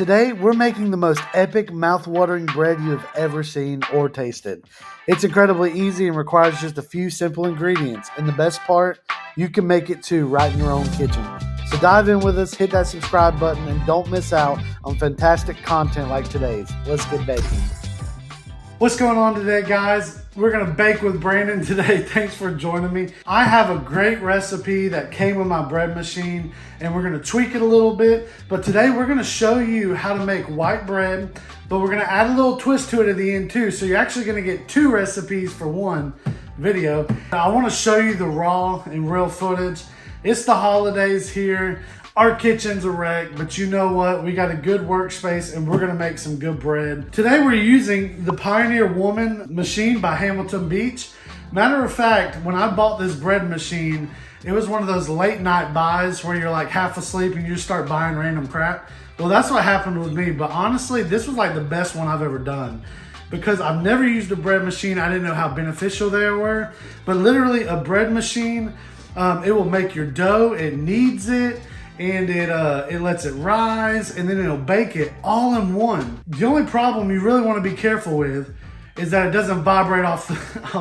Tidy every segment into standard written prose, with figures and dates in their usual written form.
Today, we're making the most epic, mouth-watering bread you have ever seen or tasted. It's incredibly easy and requires just a few simple ingredients. And the best part, you can make it too right in your own kitchen. So dive in with us, hit that subscribe button, and don't miss out on fantastic content like today's. Let's get baking. What's going on today, guys? We're gonna bake with Brandon today. Thanks for joining me. I have a great recipe that came with my bread machine and we're gonna tweak it a little bit. But today we're gonna show you how to make white bread, but we're gonna add a little twist to it at the end too. So you're actually gonna get two recipes for one video. I wanna show you the raw and real footage. It's the holidays here. Our kitchen's a wreck, but you know what? We got a good workspace and we're gonna make some good bread. Today we're using the Pioneer Woman machine by Hamilton Beach. Matter of fact, when I bought this bread machine, it was one of those late night buys where you're like half asleep and you just start buying random crap. Well, that's what happened with me, but honestly, this was like the best one I've ever done because I've never used a bread machine. I didn't know how beneficial they were, but literally a bread machine, it will make your dough, it kneads it, and it lets it rise, and then it'll bake it all in one. The only problem you really want to be careful with is that it doesn't vibrate off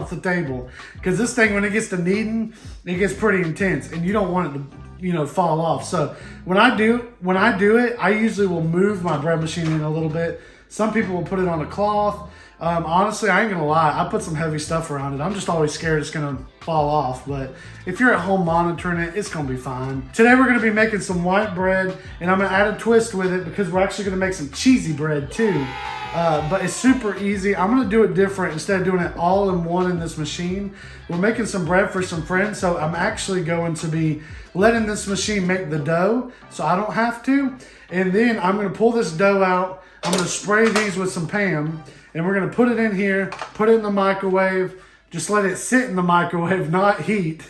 the table, because this thing, when it gets to kneading, it gets pretty intense, and you don't want it to fall off. So when I do it, I usually will move my bread machine in a little bit. Some people will put it on a cloth. Honestly, I ain't gonna lie, I put some heavy stuff around it. I'm just always scared it's gonna fall off, but if you're at home monitoring it, it's gonna be fine. Today we're gonna be making some white bread, and I'm gonna add a twist with it because we're actually gonna make some cheesy bread too. But it's super easy. I'm gonna do it different. Instead of doing it all in one in this machine, we're making some bread for some friends, so I'm actually going to be letting this machine make the dough so I don't have to. And then I'm gonna pull this dough out. I'm gonna spray these with some Pam, and we're gonna put it in here, put it in the microwave, just let it sit in the microwave, not heat,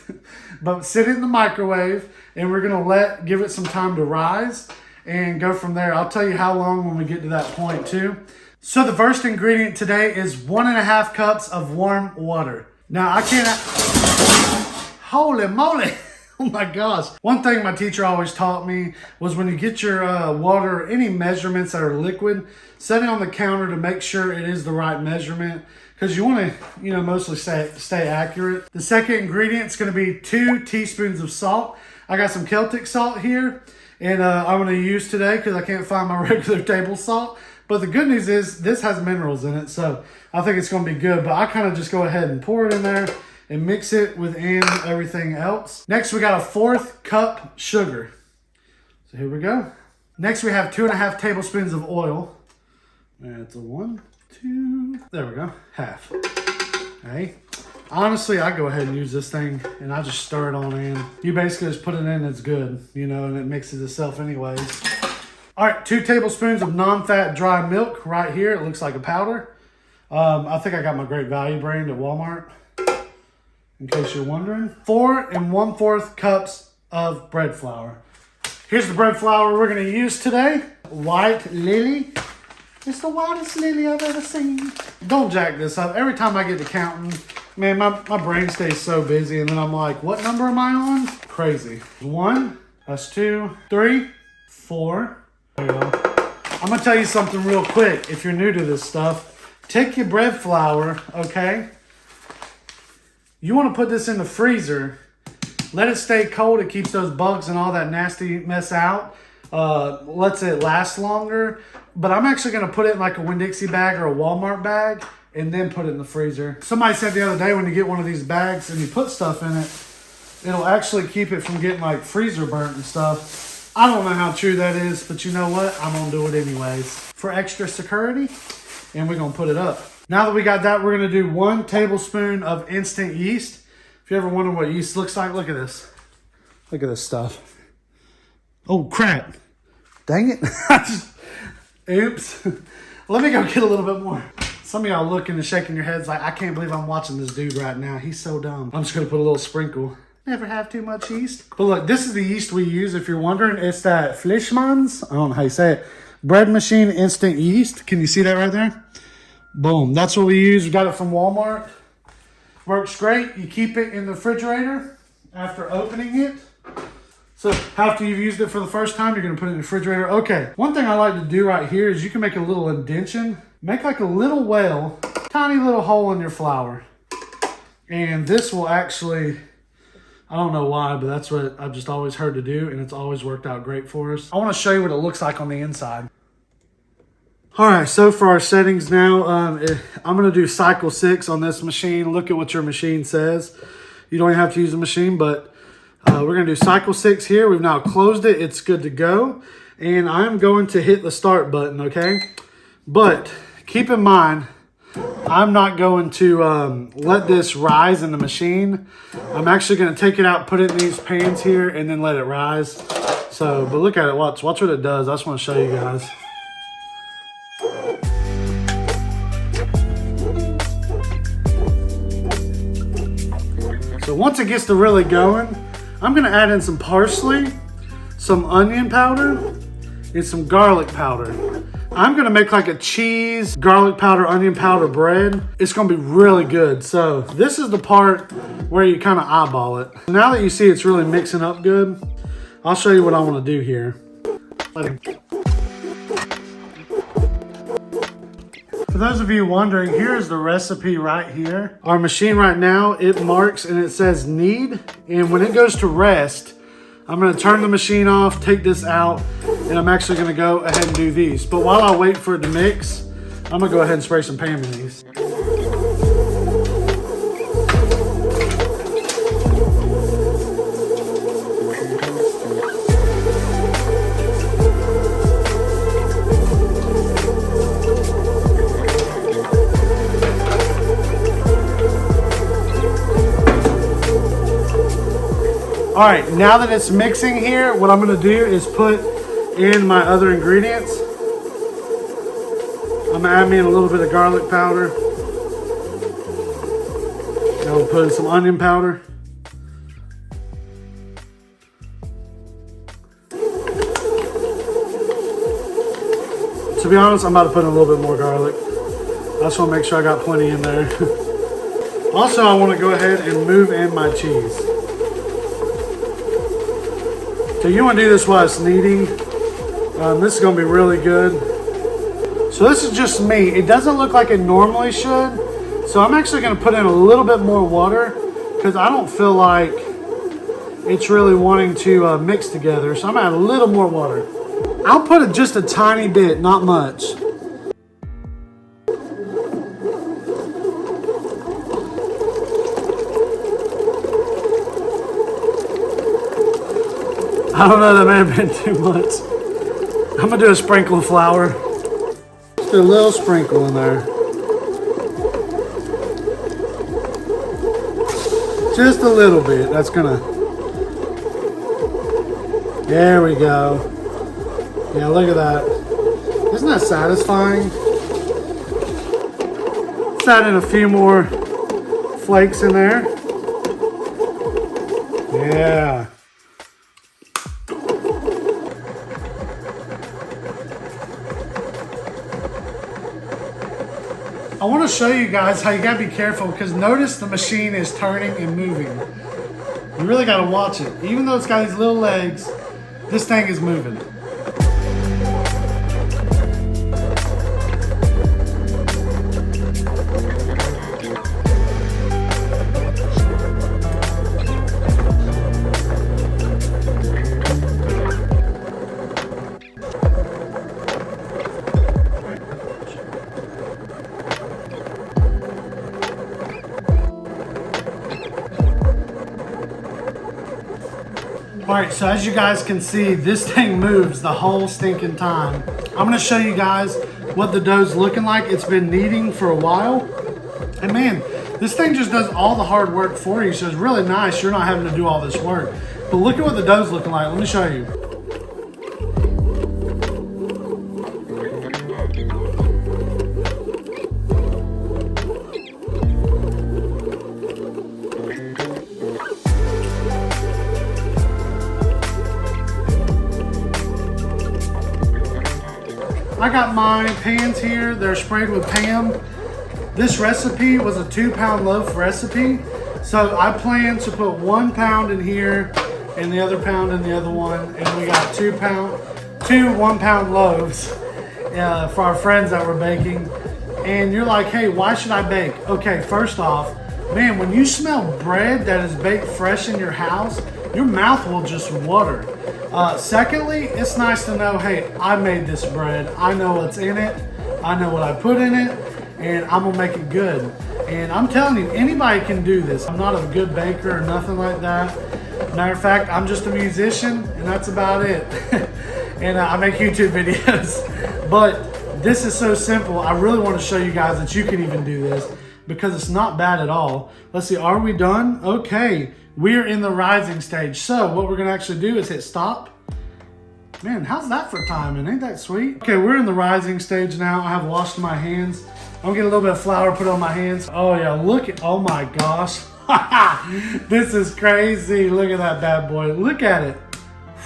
but sit it in the microwave, and we're gonna give it some time to rise and go from there. I'll tell you how long when we get to that point too. So the first ingredient today is 1.5 cups of warm water. Now I can't, holy moly. Oh my gosh. One thing my teacher always taught me was when you get your water, any measurements that are liquid, set it on the counter to make sure it is the right measurement, because you want to, mostly stay accurate. The second ingredient is going to be 2 teaspoons of salt. I got some Celtic salt here, and I'm going to use today because I can't find my regular table salt. But the good news is this has minerals in it, so I think it's going to be good. But I kind of just go ahead and pour it in there and mix it within everything else. Next, we got a 1/4 cup sugar. So here we go. Next, we have 2.5 tablespoons of oil. That's a 1, 2, there we go, half. Okay. Honestly, I go ahead and use this thing and I just stir it on in. You basically just put it in, it's good, and it mixes itself anyways. All right, 2 tablespoons of non-fat dry milk right here. It looks like a powder. I think I got my Great Value brand at Walmart, in case you're wondering. 4 1/4 cups of bread flour. Here's the bread flour we're gonna use today. White Lily. It's the whitest lily I've ever seen. Don't jack this up. Every time I get to counting, man, my brain stays so busy, and then I'm like, what number am I on? Crazy. 1, that's 2, 3, 4. There you go. I'm gonna tell you something real quick if you're new to this stuff. Take your bread flour, okay? You want to put this in the freezer. Let it stay cold. It keeps those bugs and all that nasty mess out. Lets it last longer. But I'm actually going to put it in like a Winn-Dixie bag or a Walmart bag and then put it in the freezer. Somebody said the other day when you get one of these bags and you put stuff in it, it'll actually keep it from getting like freezer burnt and stuff. I don't know how true that is, but you know what? I'm going to do it anyways for extra security, and we're going to put it up. Now that we got that, we're going to do 1 tablespoon of instant yeast. If you ever wonder what yeast looks like, look at this. Look at this stuff. Oh, crap. Dang it. Oops. Let me go get a little bit more. Some of y'all looking and shaking your heads like, I can't believe I'm watching this dude right now. He's so dumb. I'm just going to put a little sprinkle. Never have too much yeast. But look, this is the yeast we use. If you're wondering, it's that Fleischmann's, I don't know how you say it, bread machine instant yeast. Can you see that right there? Boom. That's what we use. We got it from Walmart. Works great. You keep it in the refrigerator after opening it. So after you've used it for the first time, you're gonna put it in the refrigerator. Okay, one thing I like to do right here is you can make a little indentation. Make like a little well, tiny little hole in your flour. And this will actually, I don't know why, but that's what I've just always heard to do, and it's always worked out great for us. I wanna show you what it looks like on the inside. All right, so for our settings now, I'm gonna do cycle 6 on this machine. Look at what your machine says. You don't even have to use the machine, but we're gonna do cycle 6 here. We've now closed it, it's good to go. And I'm going to hit the start button, okay? But keep in mind, I'm not going to let this rise in the machine. I'm actually gonna take it out, put it in these pans here, and then let it rise. So, but look at it, watch what it does. I just wanna show you guys. So once it gets to really going, I'm gonna add in some parsley, some onion powder, and some garlic powder. I'm gonna make like a cheese, garlic powder, onion powder bread. It's gonna be really good. So this is the part where you kind of eyeball it. Now that you see it's really mixing up good, I'll show you what I wanna do here. For those of you wondering, here's the recipe right here. Our machine right now, it marks and it says knead. And when it goes to rest, I'm gonna turn the machine off, take this out, and I'm actually gonna go ahead and do these. But while I wait for it to mix, I'm gonna go ahead and spray some Pam in these. All right, now that it's mixing here, what I'm gonna do is put in my other ingredients. I'm gonna add me in a little bit of garlic powder. I'll put in some onion powder. To be honest, I'm about to put in a little bit more garlic. I just wanna make sure I got plenty in there. Also, I wanna go ahead and move in my cheese. So you want to do this while it's kneading. This is going to be really good. So this is just me. It doesn't look like it normally should. So I'm actually going to put in a little bit more water because I don't feel like it's really wanting to mix together. So I'm going to add a little more water. I'll put it just a tiny bit, not much. I don't know, that may have been too much. I'm gonna do a sprinkle of flour. Just a little sprinkle in there. Just a little bit, that's gonna... There we go. Yeah, look at that. Isn't that satisfying? Let's add in a few more flakes in there. Yeah. I want to show you guys how you got to be careful because notice the machine is turning and moving. You really got to watch it. Even though it's got these little legs, this thing is moving. All right, so as you guys can see, this thing moves the whole stinking time. I'm gonna show you guys what the dough's looking like. It's been kneading for a while. And man, this thing just does all the hard work for you. So it's really nice. You're not having to do all this work. But look at what the dough's looking like. Let me show you. I got my pans here. They're sprayed with Pam. This recipe was a 2-pound loaf recipe. So I plan to put 1 pound in here and the other pound in the other one. And we got two 1-pound loaves for our friends that we're baking. And you're like, hey, why should I bake? Okay, first off, man, when you smell bread that is baked fresh in your house, your mouth will just water. Secondly, it's nice to know, hey, I made this bread. I know what's in it. I know what I put in it, and I'm gonna make it good. And I'm telling you, anybody can do this. I'm not a good baker or nothing like that. Matter of fact, I'm just a musician, and that's about it. And I make YouTube videos. But this is so simple. I really want to show you guys that you can even do this because it's not bad at all. Let's see, are we done? Okay, we're in the rising stage. So what we're gonna actually do is hit stop. Man, how's that for timing? Ain't that sweet? Okay, we're in the rising stage now. I have washed my hands. I'm gonna get a little bit of flour put on my hands. Oh yeah, look at, oh my gosh. This is crazy. Look at that bad boy. Look at it.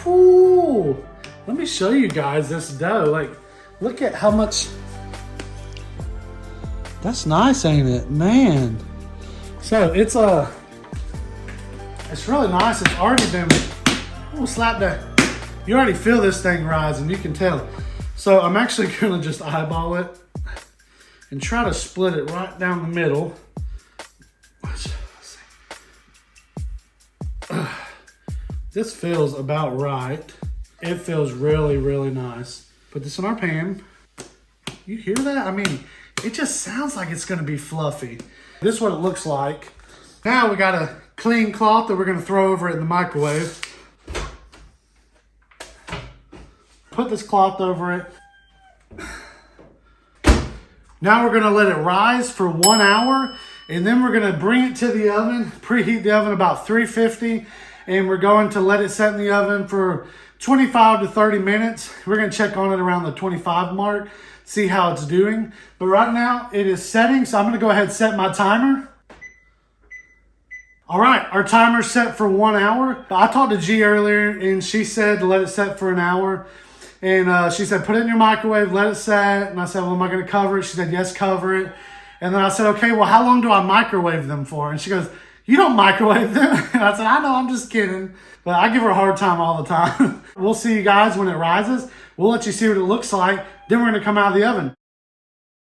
Whew. Let me show you guys this dough. Like, look at how much. That's nice, ain't it? Man. So it's really nice. It's already been, oh, slap that. You already feel this thing rising, you can tell. So I'm actually gonna just eyeball it and try to split it right down the middle. Let's see. This feels about right. It feels really, really nice. Put this in our pan. You hear that? I mean, it just sounds like it's gonna be fluffy. This is what it looks like. Now we got a clean cloth that we're gonna throw over it in the microwave. Put this cloth over it. Now we're gonna let it rise for 1 hour, and then we're gonna bring it to the oven, preheat the oven about 350, and we're going to let it set in the oven for 25 to 30 minutes. We're gonna check on it around the 25 mark, see how it's doing. But right now it is setting, so I'm gonna go ahead and set my timer. All right, our timer's set for 1 hour. I talked to G earlier and she said to let it set for an hour. And she said, put it in your microwave, let it set. And I said, well, am I gonna cover it? She said, yes, cover it. And then I said, okay, well, how long do I microwave them for? And she goes, you don't microwave them. And I said, I know, I'm just kidding. But I give her a hard time all the time. We'll see you guys when it rises. We'll let you see what it looks like. Then we're gonna come out of the oven.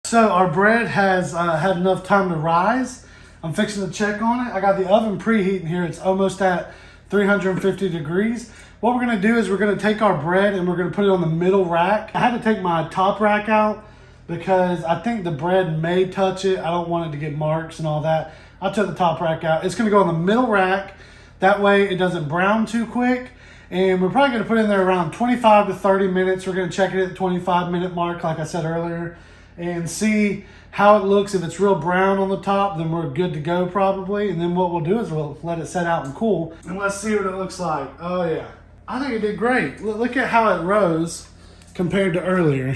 So our bread has had enough time to rise. I'm fixing to check on it. I got the oven preheating here. It's almost at 350 degrees. What we're gonna do is we're gonna take our bread and we're gonna put it on the middle rack. I had to take my top rack out because I think the bread may touch it. I don't want it to get marks and all that. I took the top rack out. It's gonna go on the middle rack. That way it doesn't brown too quick. And we're probably gonna put it in there around 25 to 30 minutes. We're gonna check it at the 25-minute mark, like I said earlier, and see how it looks. If it's real brown on the top, then we're good to go probably. And then what we'll do is we'll let it set out and cool. And let's see what it looks like. Oh yeah. I think it did great. Look at how it rose compared to earlier.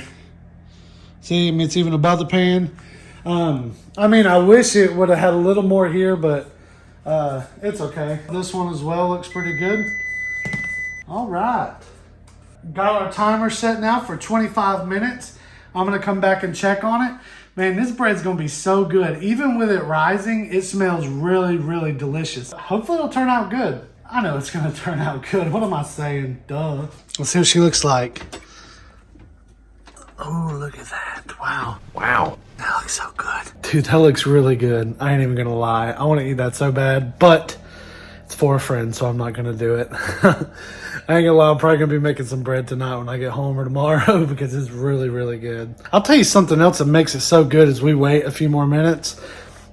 See, I mean, it's even above the pan. I mean, I wish it would have had a little more here, but it's okay. This one as well looks pretty good. All right. Got our timer set now for 25 minutes. I'm gonna come back and check on it. Man, this bread's gonna be so good. Even with it rising, it smells really, really delicious. Hopefully it'll turn out good. I know it's gonna turn out good. What am I saying? Duh. Let's see what she looks like. Oh, look at that. Wow. Wow. That looks so good. Dude, that looks really good. I ain't even gonna lie. I wanna eat that so bad, but it's for a friend, so I'm not gonna do it. I ain't gonna lie, I'm probably gonna be making some bread tonight when I get home or tomorrow because it's really, really good. I'll tell you something else that makes it so good as we wait a few more minutes.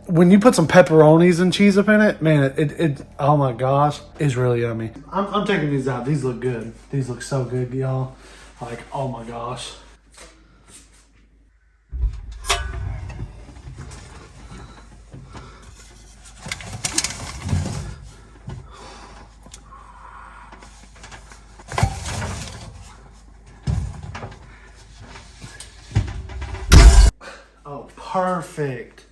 When you put some pepperonis and cheese up in it, man, it oh my gosh, it's really yummy. I'm taking these out. These look good. These look so good, y'all. Like, oh my gosh. Oh, perfect.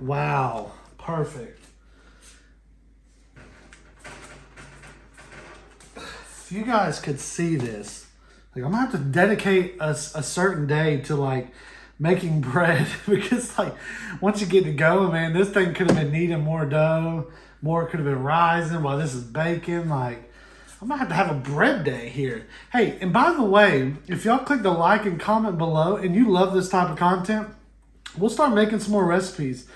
Wow, perfect. If you guys could see this, like I'm gonna have to dedicate a certain day to like making bread because like once you get to go, man, this thing could have been needing more dough, more could have been rising while this is baking. Like, I'm gonna have to have a bread day here. Hey, and by the way, if y'all click the like and comment below and you love this type of content, we'll start making some more recipes.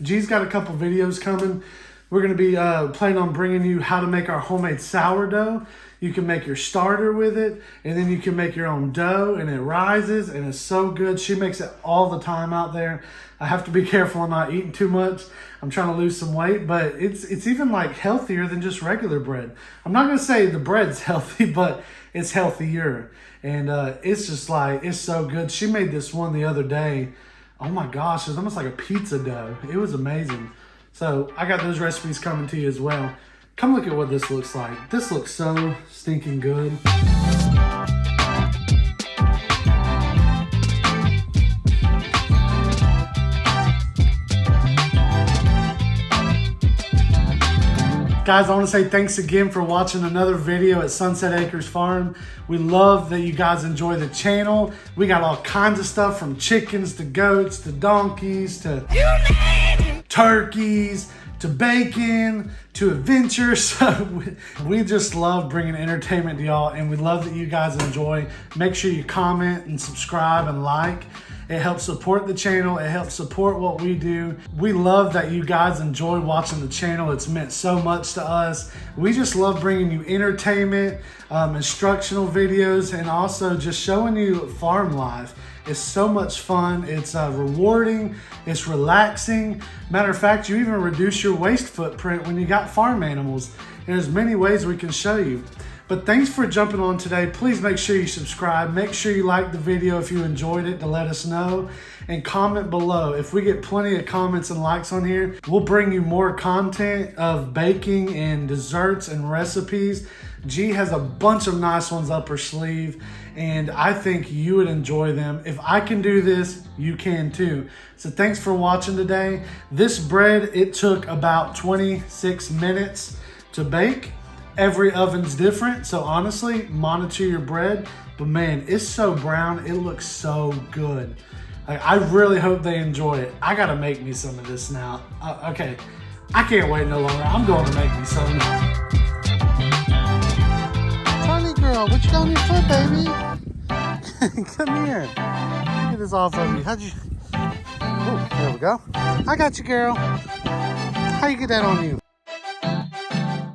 G's got a couple videos coming. We're going to be planning on bringing you how to make our homemade sourdough. You can make your starter with it, and then you can make your own dough, and it rises, and it's so good. She makes it all the time out there. I have to be careful I'm not eating too much. I'm trying to lose some weight, but it's even like healthier than just regular bread. I'm not going to say the bread's healthy, but it's healthier. And it's just like, it's so good. She made this one the other day. Oh my gosh, it's almost like a pizza dough. It was amazing. So I got those recipes coming to you as well. Come look at what this looks like. This looks so stinking good. Guys, I want to say thanks again for watching another video at Sunset Acres Farm. We love that you guys enjoy the channel. We got all kinds of stuff from chickens to goats to donkeys to turkeys to bacon to adventures. So we just love bringing entertainment to y'all, and we love that you guys enjoy. Make sure you comment and subscribe and like. It helps support the channel. It helps support what we do. We love that you guys enjoy watching the channel. It's meant so much to us. We just love bringing you entertainment, instructional videos, and also just showing you farm life. It's so much fun. It's rewarding. It's relaxing. Matter of fact, you even reduce your waste footprint when you got farm animals. And there's many ways we can show you. But thanks for jumping on today. Please make sure you subscribe. Make sure you like the video if you enjoyed it to let us know. And comment below. If we get plenty of comments and likes on here, we'll bring you more content of baking and desserts and recipes. G has a bunch of nice ones up her sleeve, and I think you would enjoy them. If I can do this, you can too. So thanks for watching today. This bread, it took about 26 minutes to bake. Every oven's different, so honestly, monitor your bread. But man, it's so brown, it looks so good. I really hope they enjoy it. I gotta make me some of this now. Okay, I can't wait no longer. I'm going to make me some. Charlie girl, what you got on your foot, baby? Come here. Get this off of you. How'd you? Oh, there we go. I got you, girl. How you get that on you?